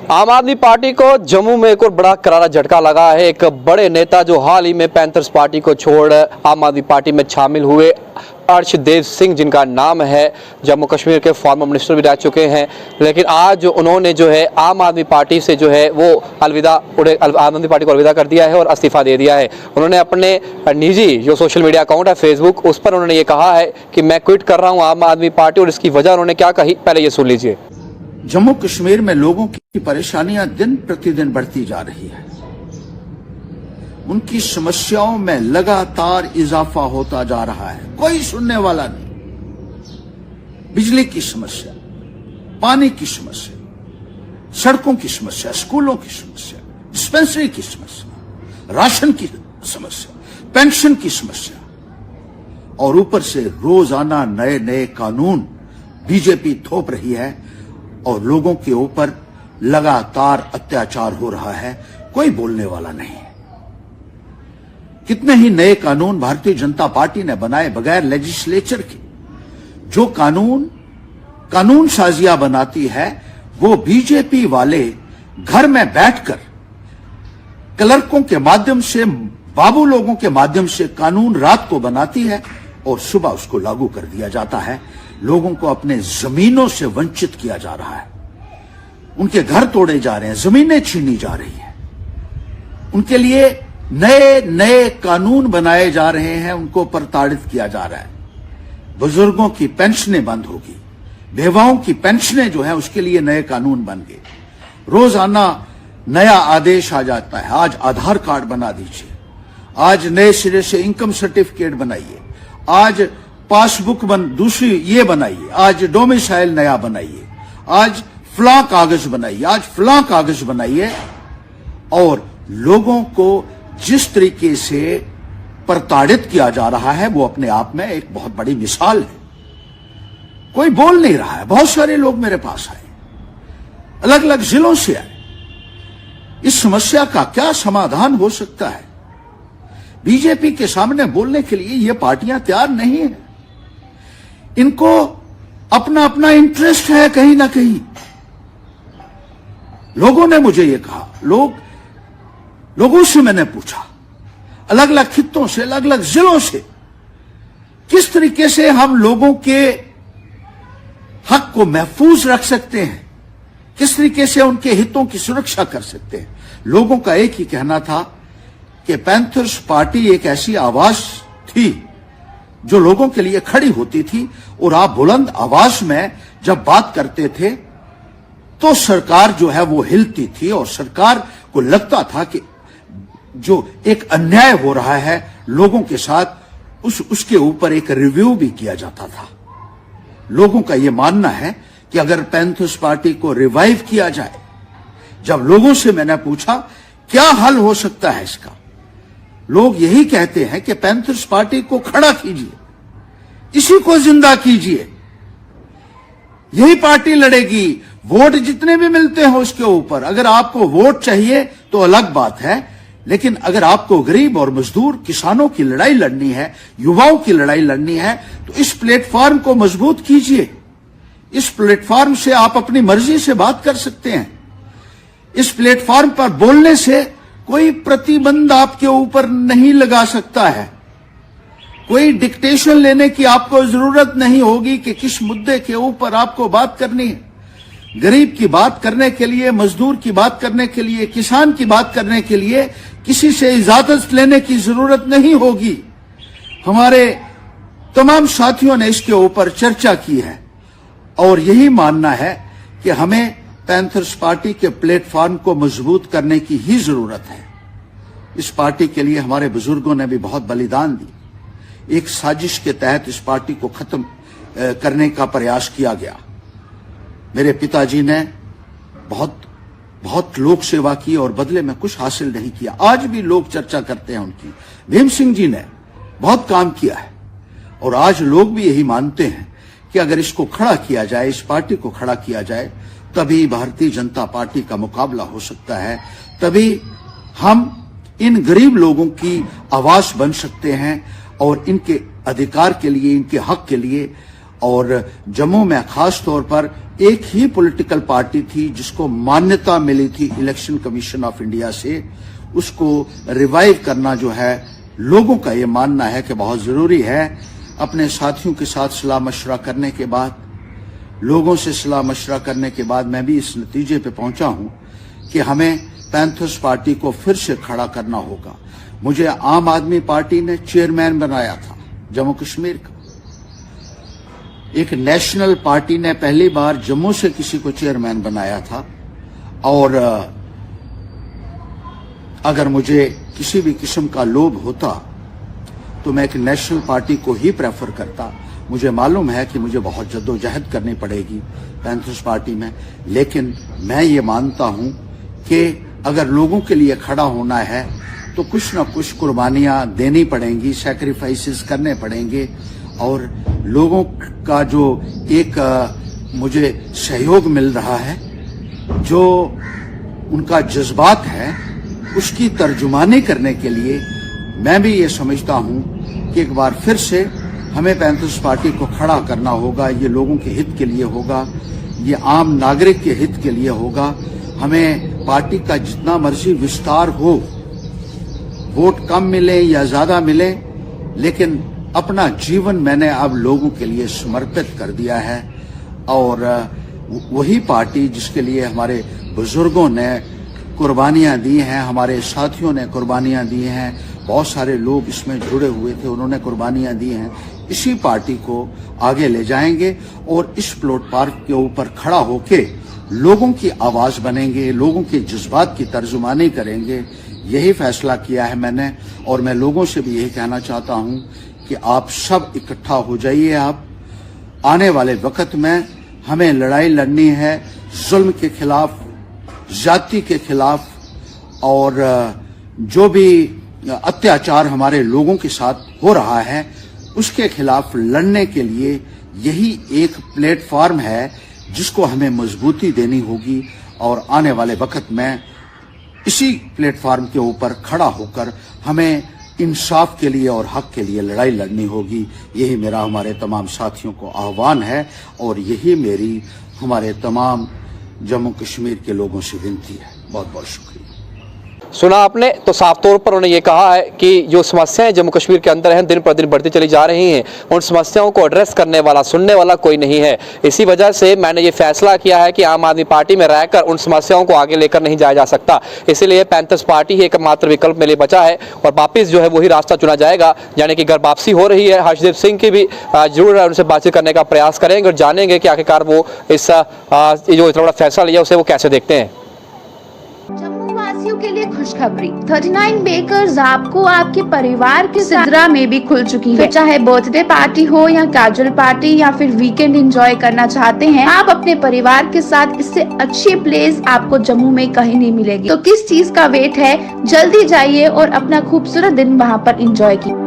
आम आदमी पार्टी को जम्मू में एक और बड़ा करारा झटका लगा है। एक बड़े नेता जो हाल ही में पैंथर्स पार्टी को छोड़ आम आदमी पार्टी में शामिल हुए, अर्शदेव सिंह जिनका नाम है, जम्मू कश्मीर के फॉर्मर मिनिस्टर भी रह चुके हैं, लेकिन आज उन्होंने जो है आम आदमी पार्टी से जो है वो आम आदमी पार्टी को अलविदा कर दिया है और इस्तीफा दे दिया है। उन्होंने अपने निजी जो सोशल मीडिया अकाउंट है फेसबुक, उस पर उन्होंने ये कहा है कि मैं क्विट कर रहा हूँ आम आदमी पार्टी, और इसकी वजह उन्होंने क्या कही, पहले ये सुन लीजिए। जम्मू कश्मीर में लोगों की परेशानियां दिन प्रतिदिन बढ़ती जा रही है। उनकी समस्याओं में लगातार इजाफा होता जा रहा है, कोई सुनने वाला नहीं। बिजली की समस्या, पानी की समस्या, सड़कों की समस्या, स्कूलों की समस्या, डिस्पेंसरी की समस्या, राशन की समस्या, पेंशन की समस्या, और ऊपर से रोजाना नए नए कानून बीजेपी थोप रही है और लोगों के ऊपर लगातार अत्याचार हो रहा है, कोई बोलने वाला नहीं। कितने ही नए कानून भारतीय जनता पार्टी ने बनाए बगैर लेजिस्लेचर के। जो कानून साजियां बनाती है वो बीजेपी वाले घर में बैठकर क्लर्कों के माध्यम से, बाबू लोगों के माध्यम से कानून रात को बनाती है और सुबह उसको लागू कर दिया जाता है। लोगों को अपने जमीनों से वंचित किया जा रहा है, उनके घर तोड़े जा रहे हैं, जमीनें छीनी जा रही हैं, उनके लिए नए नए कानून बनाए जा रहे हैं, उनको प्रताड़ित किया जा रहा है। बुजुर्गों की पेंशनें बंद होगी, बेवाओं की पेंशनें जो है उसके लिए नए कानून बन गए। रोजाना नया आदेश आ जाता है, आज आधार कार्ड बना दीजिए, आज नए सिरे से इनकम सर्टिफिकेट बनाइए, आज पासबुक दूसरी ये बनाइए, आज डोमिसाइल नया बनाइए, आज फलां कागज बनाइए, आज फलां कागज बनाइए। और लोगों को जिस तरीके से प्रताड़ित किया जा रहा है वो अपने आप में एक बहुत बड़ी मिसाल है। कोई बोल नहीं रहा है। बहुत सारे लोग मेरे पास आए, अलग अलग जिलों से आए। इस समस्या का क्या समाधान हो सकता है? बीजेपी के सामने बोलने के लिए ये पार्टियां तैयार नहीं है। इनको अपना अपना इंटरेस्ट है कहीं ना कहीं। लोगों ने मुझे ये कहा, लोगों से मैंने पूछा, अलग अलग खित्तों से, अलग अलग जिलों से, किस तरीके से हम लोगों के हक को महफूज रख सकते हैं, किस तरीके से उनके हितों की सुरक्षा कर सकते हैं। लोगों का एक ही कहना था कि पैंथर्स पार्टी एक ऐसी आवाज थी जो लोगों के लिए खड़ी होती थी, और आप बुलंद आवाज में जब बात करते थे तो सरकार जो है वो हिलती थी, और सरकार को लगता था कि जो एक अन्याय हो रहा है लोगों के साथ, उसके ऊपर एक रिव्यू भी किया जाता था। लोगों का यह मानना है कि अगर पैंथर्स पार्टी को रिवाइव किया जाए, जब लोगों से मैंने पूछा क्या हल हो सकता है इसका, लोग यही कहते हैं कि पैंथर्स पार्टी को खड़ा कीजिए, इसी को जिंदा कीजिए, यही पार्टी लड़ेगी, वोट जितने भी मिलते हैं उसके ऊपर। अगर आपको वोट चाहिए तो अलग बात है, लेकिन अगर आपको गरीब और मजदूर किसानों की लड़ाई लड़नी है, युवाओं की लड़ाई लड़नी है, तो इस प्लेटफॉर्म को मजबूत कीजिए। इस प्लेटफॉर्म से आप अपनी मर्जी से बात कर सकते हैं। इस प्लेटफॉर्म पर बोलने से कोई प्रतिबंध आपके ऊपर नहीं लगा सकता है, कोई डिक्टेशन लेने की आपको जरूरत नहीं होगी कि किस मुद्दे के ऊपर आपको बात करनी है। गरीब की बात करने के लिए, मजदूर की बात करने के लिए, किसान की बात करने के लिए किसी से इजाजत लेने की जरूरत नहीं होगी। हमारे तमाम साथियों ने इसके ऊपर चर्चा की है और यही मानना है कि हमें पैंथर्स पार्टी के प्लेटफॉर्म को मजबूत करने की ही जरूरत है। इस पार्टी के लिए हमारे बुजुर्गों ने भी बहुत बलिदान दी। एक साजिश के तहत इस पार्टी को खत्म करने का प्रयास किया गया। मेरे पिताजी ने बहुत लोक सेवा की और बदले में कुछ हासिल नहीं किया। आज भी लोग चर्चा करते हैं उनकी। भीम सिंह जी ने बहुत काम किया है और आज लोग भी यही मानते हैं कि अगर इसको खड़ा किया जाए, इस पार्टी को खड़ा किया जाए, तभी भारतीय जनता पार्टी का मुकाबला हो सकता है, तभी हम इन गरीब लोगों की आवाज बन सकते हैं और इनके अधिकार के लिए, इनके हक के लिए और जम्मू में खास तौर पर एक ही पॉलिटिकल पार्टी थी जिसको मान्यता मिली थी इलेक्शन कमीशन ऑफ इंडिया से, उसको रिवाइव करना जो है लोगों का ये मानना है कि बहुत जरूरी है। अपने साथियों के साथ सलाह मशवरा करने के बाद, लोगों से सलाह मशवरा करने के बाद मैं भी इस नतीजे पे पहुंचा हूं कि हमें पैंथर्स पार्टी को फिर से खड़ा करना होगा। मुझे आम आदमी पार्टी ने चेयरमैन बनाया था जम्मू कश्मीर का, एक नेशनल पार्टी ने पहली बार जम्मू से किसी को चेयरमैन बनाया था, और अगर मुझे किसी भी किस्म का लोभ होता तो मैं एक नेशनल पार्टी को ही प्रेफर करता। मुझे मालूम है कि मुझे बहुत जद्दोजहद करनी पड़ेगी पैंथर्स पार्टी में, लेकिन मैं ये मानता हूं कि अगर लोगों के लिए खड़ा होना है तो कुछ न कुछ कुर्बानियां देनी पड़ेंगी, सैक्रिफाइसेस करने पड़ेंगे। और लोगों का जो एक मुझे सहयोग मिल रहा है, जो उनका जज्बात है, उसकी तर्जुमानी करने के लिए मैं भी ये समझता हूं कि एक बार फिर से हमें पैंथर्स पार्टी को खड़ा करना होगा। ये लोगों के हित के लिए होगा, ये आम नागरिक के हित के लिए होगा। हमें पार्टी का जितना मर्जी विस्तार हो, वोट कम मिले या ज्यादा मिले, लेकिन अपना जीवन मैंने अब लोगों के लिए समर्पित कर दिया है। और वही पार्टी जिसके लिए हमारे बुजुर्गों ने कुर्बानियां दी हैं, हमारे साथियों ने कुर्बानियां दी हैं, बहुत सारे लोग इसमें जुड़े हुए थे, उन्होंने कुर्बानियां दी हैं, इसी पार्टी को आगे ले जाएंगे और इस प्लेटफॉर्म के ऊपर खड़ा होके लोगों की आवाज बनेंगे, लोगों के जज्बात की तर्जुमानी करेंगे। यही फैसला किया है मैंने, और मैं लोगों से भी यही कहना चाहता हूं कि आप सब इकट्ठा हो जाइए। आप आने वाले वक्त में हमें लड़ाई लड़नी है जुल्म के खिलाफ, जाति के खिलाफ, और जो भी अत्याचार हमारे लोगों के साथ हो रहा है उसके खिलाफ लड़ने के लिए यही एक प्लेटफॉर्म है जिसको हमें मजबूती देनी होगी। और आने वाले वक्त में इसी प्लेटफॉर्म के ऊपर खड़ा होकर हमें इंसाफ के लिए और हक के लिए लड़ाई लड़नी होगी। यही मेरा हमारे तमाम साथियों को आह्वान है, और यही मेरी हमारे तमाम जम्मू कश्मीर के लोगों से विनती है। बहुत बहुत शुक्रिया। सुना आपने, तो साफ तौर पर उन्होंने ये कहा है कि जो समस्याएं जम्मू कश्मीर के अंदर हैं दिन प्रतिदिन बढ़ती चली जा रही हैं, उन समस्याओं को एड्रेस करने वाला, सुनने वाला कोई नहीं है। इसी वजह से मैंने ये फैसला किया है कि आम आदमी पार्टी में रहकर उन समस्याओं को आगे लेकर नहीं जाया जा सकता। इसीलिए पैंथर्स पार्टी ही एकमात्र विकल्प मेरे लिए बचा है, और वापिस जो है वही रास्ता चुना जाएगा। यानी कि अगर वापसी हो रही है, हर्षदेव सिंह की भी जरूर उनसे बातचीत करने का प्रयास करेंगे और जानेंगे कि आखिरकार वो इस जो इतना बड़ा फैसला लिया उसे वो कैसे देखते हैं। वासियों के लिए खुशखबरी, 39 बेकर्स आपको आपके परिवार के सिदरा में भी खुल चुकी है। चाहे बर्थडे पार्टी हो या कैजुअल पार्टी या फिर वीकेंड एंजॉय करना चाहते हैं आप अपने परिवार के साथ, इससे अच्छी प्लेस आपको जम्मू में कहीं नहीं मिलेगी। तो किस चीज का वेट है, जल्दी जाइए और अपना खूबसूरत दिन वहाँ पर एंजॉय कीजिए।